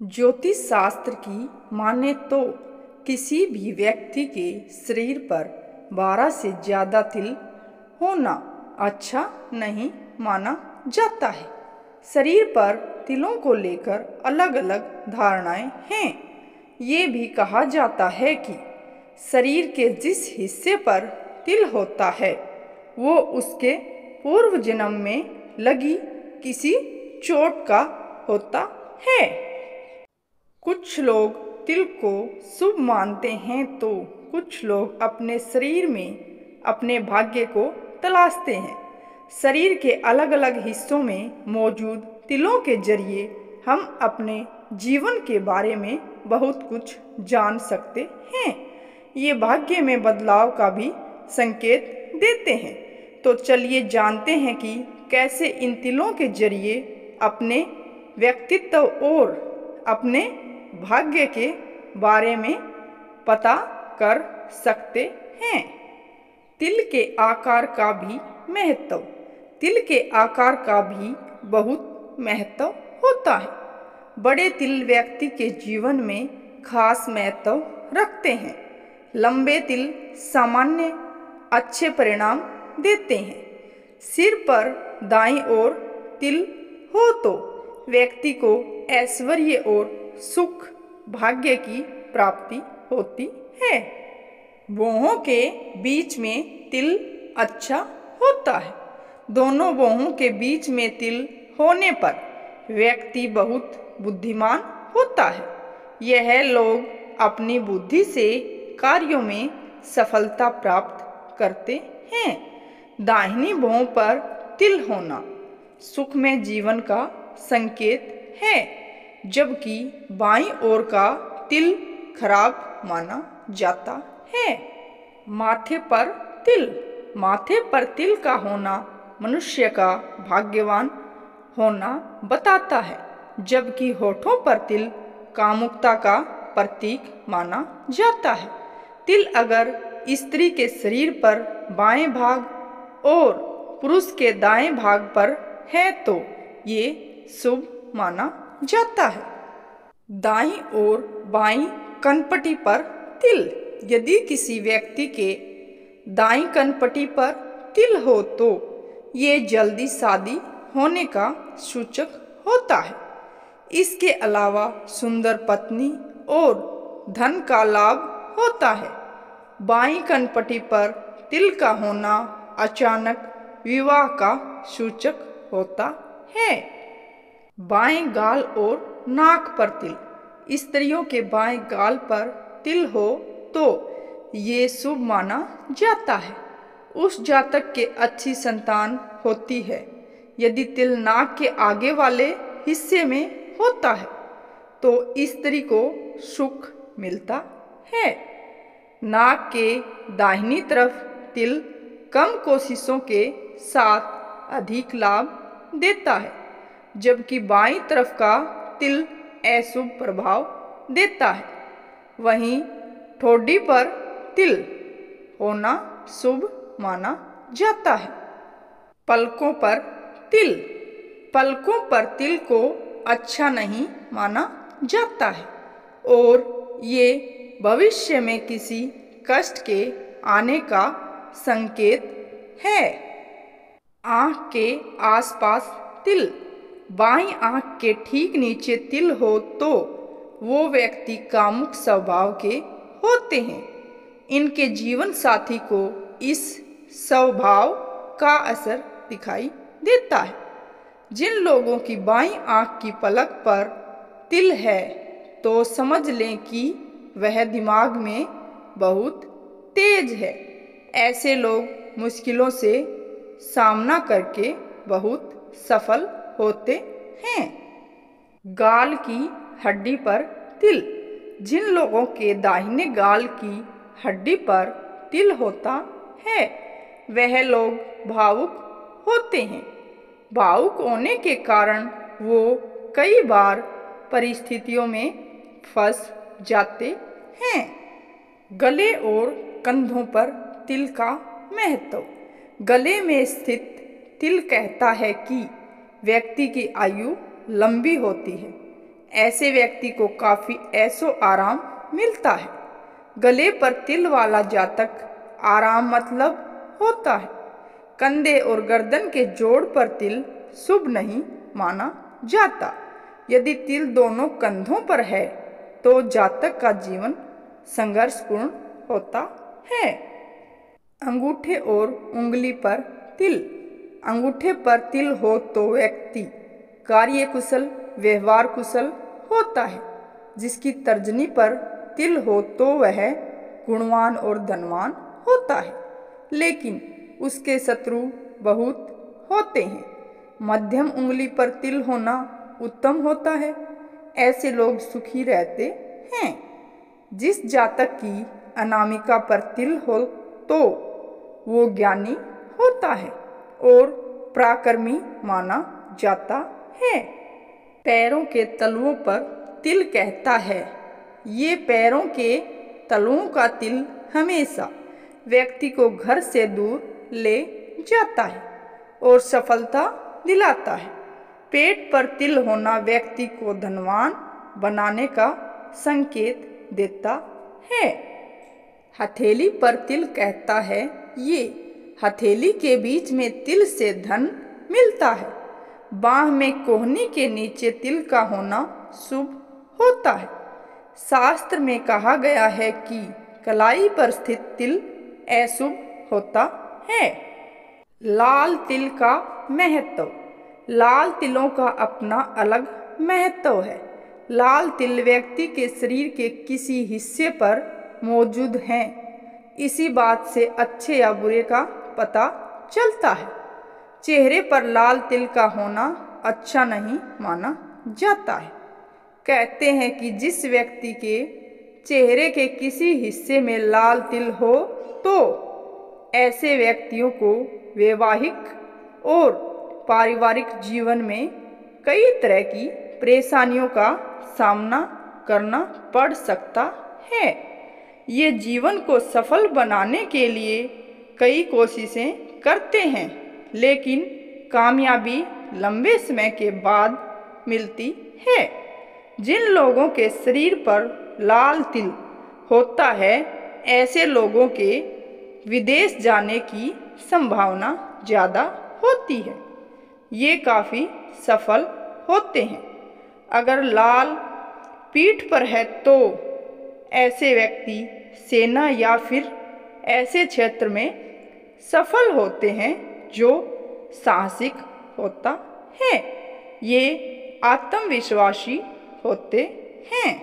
ज्योतिष शास्त्र की माने तो किसी भी व्यक्ति के शरीर पर 12 से ज़्यादा तिल होना अच्छा नहीं माना जाता है। शरीर पर तिलों को लेकर अलग अलग धारणाएं हैं। ये भी कहा जाता है कि शरीर के जिस हिस्से पर तिल होता है वो उसके पूर्व जन्म में लगी किसी चोट का होता है। कुछ लोग तिल को शुभ मानते हैं तो कुछ लोग अपने शरीर में अपने भाग्य को तलाशते हैं। शरीर के अलग अलग हिस्सों में मौजूद तिलों के जरिए हम अपने जीवन के बारे में बहुत कुछ जान सकते हैं। ये भाग्य में बदलाव का भी संकेत देते हैं। तो चलिए जानते हैं कि कैसे इन तिलों के जरिए अपने व्यक्तित्व और अपने भाग्य के बारे में पता कर सकते हैं। तिल के आकार का भी महत्व। तिल के आकार का भी बहुत महत्व होता है। बड़े तिल व्यक्ति के जीवन में खास महत्व रखते हैं। लंबे तिल सामान्य अच्छे परिणाम देते हैं। सिर पर दाईं ओर तिल हो तो व्यक्ति को ऐश्वर्य और सुख भाग्य की प्राप्ति होती है। भौहों के बीच में तिल अच्छा होता है। दोनों भौहों के बीच में तिल होने पर व्यक्ति बहुत बुद्धिमान होता है। यह लोग अपनी बुद्धि से कार्यों में सफलता प्राप्त करते हैं। दाहिनी भौं पर तिल होना सुखमय जीवन का संकेत है, जबकि बाईं ओर का तिल खराब माना जाता है। माथे पर तिल। माथे पर तिल का होना मनुष्य का भाग्यवान होना बताता है, जबकि होठों पर तिल कामुकता का प्रतीक माना जाता है। तिल अगर स्त्री के शरीर पर बाएं भाग और पुरुष के दाएं भाग पर है तो ये शुभ माना जाता है। दाईं और बाईं कनपटी पर तिल। यदि किसी व्यक्ति के दाईं कनपटी पर तिल हो तो ये जल्दी शादी होने का सूचक होता है। इसके अलावा सुंदर पत्नी और धन का लाभ होता है। बाईं कनपटी पर तिल का होना अचानक विवाह का सूचक होता है। बाएं गाल और नाक पर तिल। स्त्रियों के बाएं गाल पर तिल हो तो ये शुभ माना जाता है। उस जातक के अच्छी संतान होती है। यदि तिल नाक के आगे वाले हिस्से में होता है तो स्त्री को सुख मिलता है। नाक के दाहिनी तरफ तिल कम कोशिशों के साथ अधिक लाभ देता है, जबकि बाईं तरफ का तिल अशुभ प्रभाव देता है। वहीं ठोडी पर तिल होना शुभ माना जाता है। पलकों पर तिल। पलकों पर तिल को अच्छा नहीं माना जाता है और ये भविष्य में किसी कष्ट के आने का संकेत है। आँख के आसपास तिल। बाईं आँख के ठीक नीचे तिल हो तो वो व्यक्ति कामुक स्वभाव के होते हैं। इनके जीवन साथी को इस स्वभाव का असर दिखाई देता है। जिन लोगों की बाईं आँख की पलक पर तिल है तो समझ लें कि वह दिमाग में बहुत तेज है। ऐसे लोग मुश्किलों से सामना करके बहुत सफल होते हैं। गाल की हड्डी पर तिल। जिन लोगों के दाहिने गाल की हड्डी पर तिल होता है वह लोग भावुक होते हैं। भावुक होने के कारण वो कई बार परिस्थितियों में फंस जाते हैं। गले और कंधों पर तिल का महत्व। गले में स्थित तिल कहता है कि व्यक्ति की आयु लंबी होती है। ऐसे व्यक्ति को काफ़ी ऐशो आराम मिलता है। गले पर तिल वाला जातक आराम मतलब होता है। कंधे और गर्दन के जोड़ पर तिल शुभ नहीं माना जाता। यदि तिल दोनों कंधों पर है तो जातक का जीवन संघर्षपूर्ण होता है। अंगूठे और उंगली पर तिल। अंगूठे पर तिल हो तो व्यक्ति कार्यकुशल व्यवहार कुशल होता है। जिसकी तर्जनी पर तिल हो तो वह गुणवान और धनवान होता है, लेकिन उसके शत्रु बहुत होते हैं। मध्यम उंगली पर तिल होना उत्तम होता है। ऐसे लोग सुखी रहते हैं। जिस जातक की अनामिका पर तिल हो तो वो ज्ञानी होता है और पराक्रमी माना जाता है। पैरों के तलुओं पर तिल कहता है। ये पैरों के तलुओं का तिल हमेशा व्यक्ति को घर से दूर ले जाता है और सफलता दिलाता है। पेट पर तिल होना व्यक्ति को धनवान बनाने का संकेत देता है। हथेली पर तिल कहता है ये हथेली के बीच में तिल से धन मिलता है। बाह में कोहनी के नीचे तिल का होना शुभ होता है। शास्त्र में कहा गया है कि कलाई पर स्थित तिल अशुभ होता है। लाल तिल का महत्व। लाल तिलों का अपना अलग महत्व है। लाल तिल व्यक्ति के शरीर के किसी हिस्से पर मौजूद हैं। इसी बात से अच्छे या बुरे का पता चलता है। चेहरे पर लाल तिल का होना अच्छा नहीं माना जाता है। कहते हैं कि जिस व्यक्ति के चेहरे के किसी हिस्से में लाल तिल हो तो ऐसे व्यक्तियों को वैवाहिक और पारिवारिक जीवन में कई तरह की परेशानियों का सामना करना पड़ सकता है। ये जीवन को सफल बनाने के लिए कई कोशिशें करते हैं, लेकिन कामयाबी लंबे समय के बाद मिलती है। जिन लोगों के शरीर पर लाल तिल होता है, ऐसे लोगों के विदेश जाने की संभावना ज़्यादा होती है। ये काफ़ी सफल होते हैं। अगर लाल पीठ पर है तो ऐसे व्यक्ति सेना या फिर ऐसे क्षेत्र में सफल होते हैं जो साहसिक होता है। ये आत्मविश्वासी होते हैं।